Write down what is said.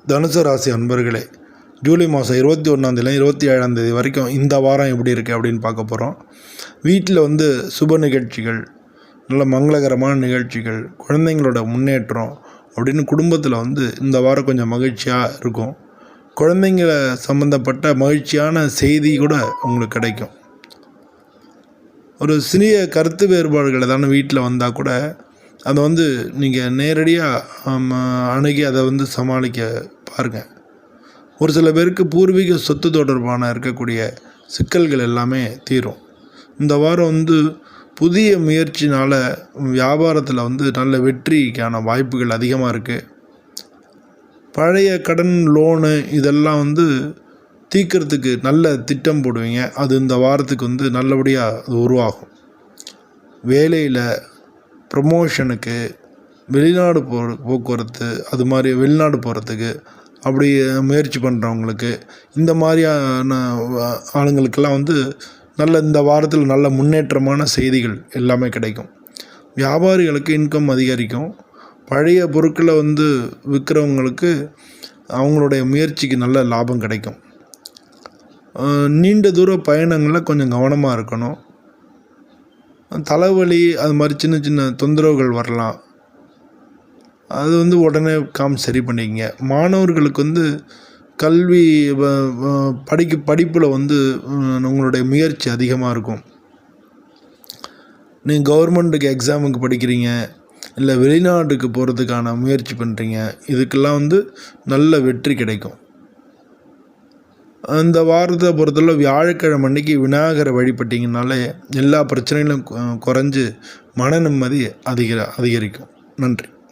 தனுசு ராசி அன்பர்களே, ஜூலை மாதம் 21 27 வரைக்கும் இந்த வாரம் எப்படி இருக்குது அப்படின்னு பார்க்க போகிறோம். வீட்டில் சுப நிகழ்ச்சிகள், நல்ல மங்களகரமான நிகழ்ச்சிகள், குழந்தைங்களோட முன்னேற்றம் அப்படின்னு குடும்பத்தில் இந்த வாரம் கொஞ்சம் மகிழ்ச்சியாக இருக்கும். குழந்தைங்களை சம்மந்தப்பட்ட மகிழ்ச்சியான செய்தி கூட உங்களுக்கு கிடைக்கும். ஒரு சிறிய கருத்து வேறுபாடுகள் ஏதான வீட்டில் வந்தால் கூட அதை நீங்கள் நேரடியாக அணுகி அதை சமாளிக்க பாருங்கள். ஒரு சில பேருக்கு பூர்வீக சொத்து தொடர்பான இருக்கக்கூடிய சிக்கல்கள் எல்லாமே தீரும். இந்த வாரம் புதிய முயற்சினால் வியாபாரத்தில் நல்ல வெற்றிக்கான வாய்ப்புகள் அதிகமாக இருக்குது. பழைய கடன், லோனு இதெல்லாம் தீர்க்கறதுக்கு நல்ல திட்டம் போடுவீங்க. அது இந்த வாரத்துக்கு நல்லபடியாக அது உருவாகும். வேலையில் ப்ரமோஷனுக்கு, வெளிநாடு போக்குவரத்து, அது மாதிரி வெளிநாடு போகிறதுக்கு அப்படி முயற்சி பண்ணுறவங்களுக்கு, இந்த மாதிரியான ஆளுங்களுக்கெல்லாம் நல்ல இந்த வாரத்தில் நல்ல முன்னேற்றமான செய்திகள் எல்லாமே கிடைக்கும். வியாபாரிகளுக்கு இன்கம் அதிகரிக்கும். பழைய பொருட்களை விற்கிறவங்களுக்கு அவங்களுடைய முயற்சிக்கு நல்ல லாபம் கிடைக்கும். நீண்ட தூர பயணங்களில் கொஞ்சம் கவனமாக இருக்கணும். தலைவலி அது மாதிரி சின்ன சின்ன தொந்தரவுகள் வரலாம். அது உடனே சரி பண்ணிக்கங்க. மாணவர்களுக்கு கல்வி படிப்பில் உங்களுடைய முயற்சி அதிகமாக இருக்கும். நீங்கள் கவர்மெண்ட்டுக்கு எக்ஸாமுக்கு படிக்கிறீங்க, இல்லை வெளிநாட்டுக்கு போகிறதுக்கான முயற்சி பண்ணுறீங்க, இதுக்கெல்லாம் நல்ல வெற்றி கிடைக்கும். இந்த வாரத்தை பொறுத்தவரை வியாழக்கிழமை அன்றைக்கி விநாயகரை வழிபட்டிங்கனாலே எல்லா பிரச்சனைகளும் குறைஞ்சி மன நிம்மதி அதிகரிக்கும். நன்றி.